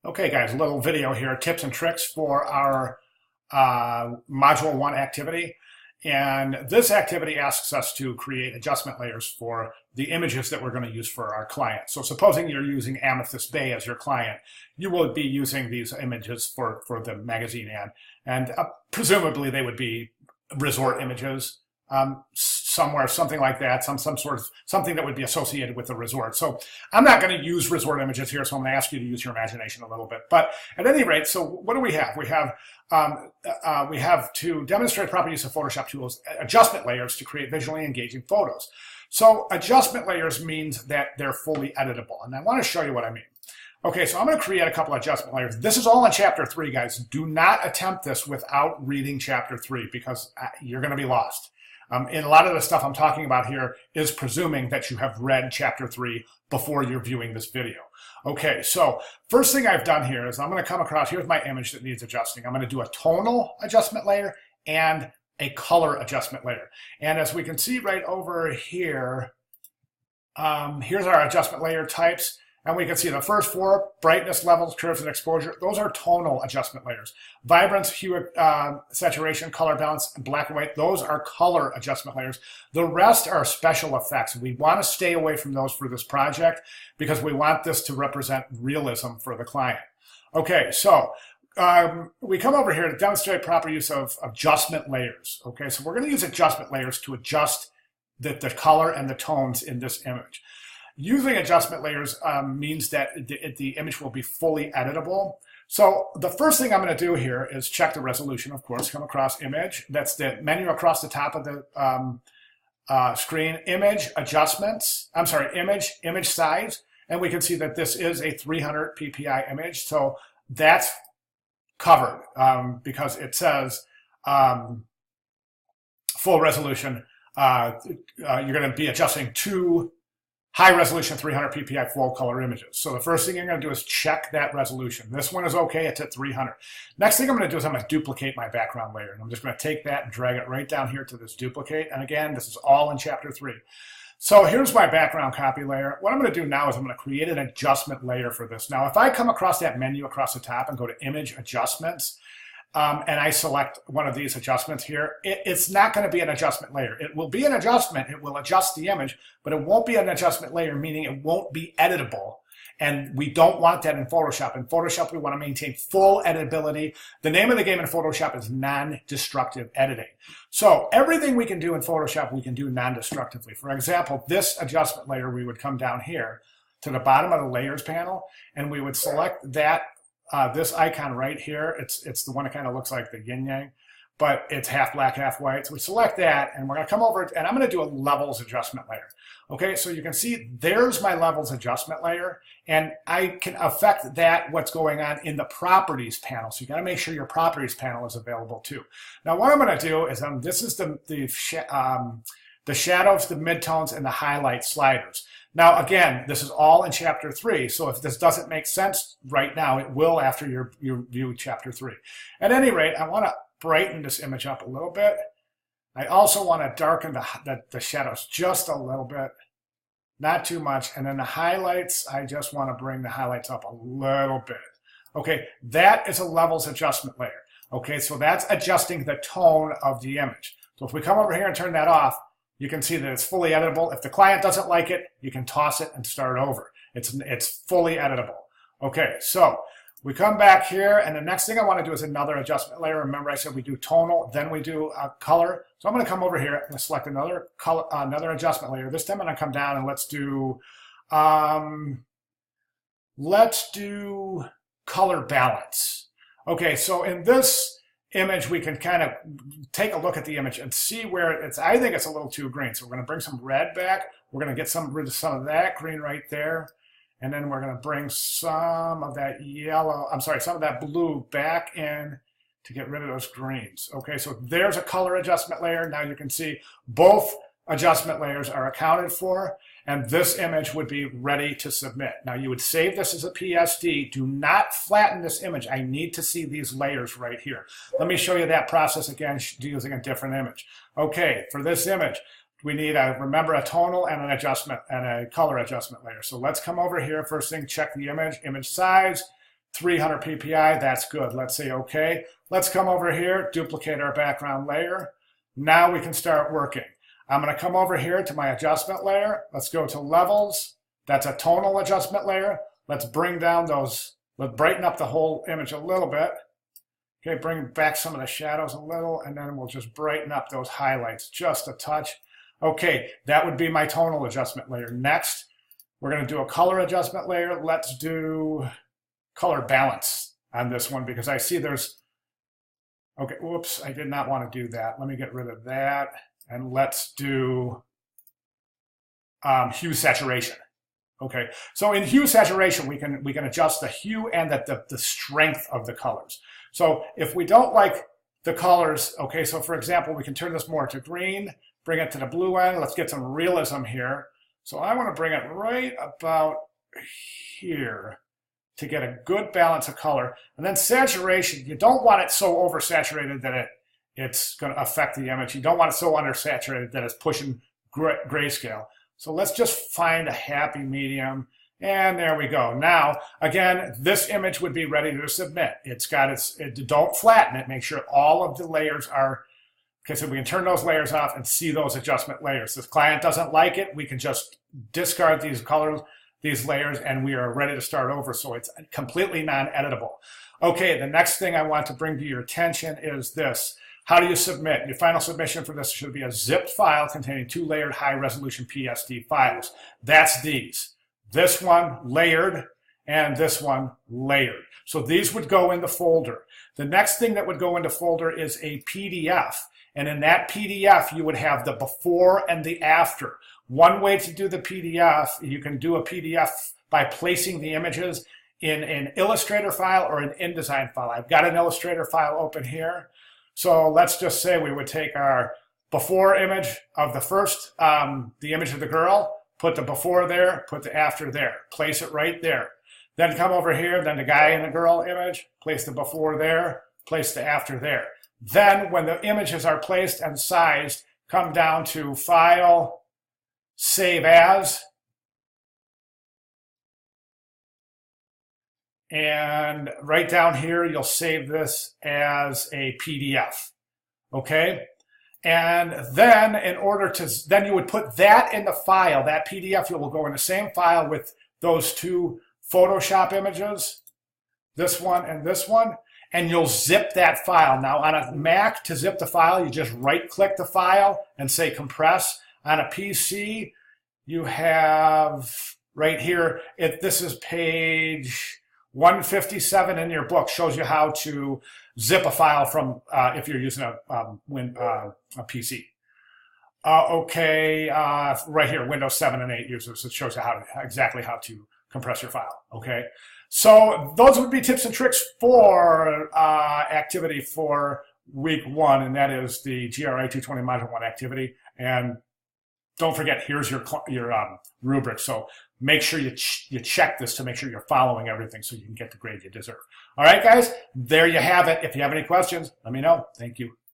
Okay, guys, a little video here, tips and tricks for our Module 1 activity. And this activity asks us to create adjustment layers for the images that we're going to use for our client. So supposing you're using Amethyst Bay as your client, you will be using these images for the magazine ad. And presumably they would be resort images. Somewhere, something like that, some sort of something that would be associated with the resort. So I'm not going to use resort images here, so I'm going to ask you to use your imagination a little bit. But at any rate, so what do we have? We have to demonstrate proper use of Photoshop tools, adjustment layers to create visually engaging photos. So adjustment layers means that they're fully editable, and I want to show you what I mean. Okay, so I'm going to create a couple of adjustment layers. This is all in Chapter 3, guys. Do not attempt this without reading Chapter 3 because you're going to be lost. And a lot of the stuff I'm talking about here is presuming that you have read Chapter 3 before you're viewing this video. Okay, so first thing I've done here is I'm going to come across, here's my image that needs adjusting. I'm going to do a tonal adjustment layer and a color adjustment layer. And as we can see right over here, here's our adjustment layer types. And we can see the first four, brightness, levels, curves, and exposure. Those are tonal adjustment layers. Vibrance, hue, saturation, color balance, and black and white. Those are color adjustment layers. The rest are special effects. We want to stay away from those for this project because we want this to represent realism for the client. Okay, so we come over here to demonstrate proper use of adjustment layers. Okay, so we're going to use adjustment layers to adjust the color and the tones in this image. Using adjustment layers means that the image will be fully editable. So the first thing I'm going to do here is check the resolution, of course, come across image. That's the menu across the top of the screen. Image, adjustments, I'm sorry, image size. And we can see that this is a 300 ppi image. So that's covered because it says full resolution. You're going to be adjusting to high resolution 300 ppi full color images. So the first thing you're going to do is check that resolution. This one is okay, it's at 300. Next thing I'm going to do is I'm going to duplicate my background layer. And I'm just going to take that and drag it right down here to this duplicate. And again, this is all in Chapter 3. So here's my background copy layer. What I'm going to do now is I'm going to create an adjustment layer for this. Now, if I come across that menu across the top and go to Image Adjustments, and I select one of these adjustments here, it's not going to be an adjustment layer. It will be an adjustment. It will adjust the image, but it won't be an adjustment layer, meaning it won't be editable. And we don't want that in Photoshop. In Photoshop, we want to maintain full editability. The name of the game in Photoshop is non-destructive editing. So everything we can do in Photoshop, we can do non-destructively. For example, this adjustment layer, we would come down here to the bottom of the layers panel, and we would select that this icon right here. It's the one that kind of looks like the yin yang, but it's half black, half white. So we select that, and we're going to come over, and I'm going to do a levels adjustment layer. Okay, so you can see there's my levels adjustment layer, and I can affect that, what's going on in the properties panel. So you got to make sure your properties panel is available too. Now, what I'm going to do is this is the shadows, the midtones, and the highlight sliders. Now, again, this is all in Chapter 3, so if this doesn't make sense right now, it will after you view Chapter 3. At any rate, I want to brighten this image up a little bit. I also want to darken the shadows just a little bit, not too much. And then the highlights, I just want to bring the highlights up a little bit. Okay, that is a levels adjustment layer. Okay, so that's adjusting the tone of the image. So if we come over here and turn that off, you can see that it's fully editable. If the client doesn't like it, you can toss it and start over. It's fully editable. Okay, so we come back here, and the next thing I want to do is another adjustment layer. Remember, I said we do tonal, then we do color. So I'm going to come over here and select another color, another adjustment layer. This time I'm going to come down and let's do color balance. Okay, so in this image, we can kind of take a look at the image and see where it's, I think it's a little too green. So we're going to bring some red back. We're going to get rid of some of that green right there. And then we're going to bring some of that yellow, some of that blue back in to get rid of those greens. Okay, so there's a color adjustment layer. Now you can see both adjustment layers are accounted for, and this image would be ready to submit. Now you would save this as a PSD. Do not flatten this image. I need to see these layers right here. Let me show you that process again using a different image. Okay, for this image, we need, remember, a tonal and an adjustment and a color adjustment layer. So let's come over here. First thing, check the image size, 300 ppi, that's good. Let's say okay. Let's come over here, duplicate our background layer. Now we can start working. I'm going to come over here to my adjustment layer. Let's go to levels. That's a tonal adjustment layer. Let's bring down those, let's brighten up the whole image a little bit. Okay, bring back some of the shadows a little, and then we'll just brighten up those highlights just a touch. Okay, that would be my tonal adjustment layer. Next, we're going to do a color adjustment layer. Let's do color balance on this one because I see there's, okay, whoops, I did not want to do that. Let me get rid of that, and let's do hue saturation. Okay, so in hue saturation, we can adjust the hue and the strength of the colors. So if we don't like the colors, okay, so for example, we can turn this more to green, bring it to the blue end. Let's get some realism here. So I want to bring it right about here to get a good balance of color. And then saturation, you don't want it so oversaturated that it's going to affect the image. You don't want it so undersaturated that it's pushing grayscale. So let's just find a happy medium. And there we go. Now, again, this image would be ready to submit. It's got don't flatten it. Make sure all of the layers are, okay, so we can turn those layers off and see those adjustment layers. If the client doesn't like it, we can just discard these colors, these layers, and we are ready to start over. So it's completely non-editable. Okay, the next thing I want to bring to your attention is this. How do you submit? Your final submission for this should be a zipped file containing 2 layered high-resolution PSD files. That's these. This one layered and this one layered. So these would go in the folder. The next thing that would go into folder is a PDF. And in that PDF, you would have the before and the after. One way to do the PDF, you can do a PDF by placing the images in an Illustrator file or an InDesign file. I've got an Illustrator file open here. So let's just say we would take our before image of the first, the image of the girl, put the before there, put the after there, place it right there. Then come over here, then the guy and the girl image, place the before there, place the after there. Then when the images are placed and sized, come down to File, Save As, and right down here, you'll save this as a PDF, okay? And then in order to, then you would put that in the file, that PDF, you will go in the same file with those 2 Photoshop images, this one and this one, and you'll zip that file. Now on a Mac, to zip the file, you just right-click the file and say compress. On a PC, you have right here, this is page 157 in your book, shows you how to zip a file from, if you're using a PC. Okay, right here, Windows 7 and 8 users, it shows you exactly how to compress your file, okay? So those would be tips and tricks for activity for week 1, and that is the GRI 220 Module 1 activity. And don't forget, here's your rubric. So make sure you check this to make sure you're following everything so you can get the grade you deserve. All right, guys, there you have it. If you have any questions, let me know. Thank you.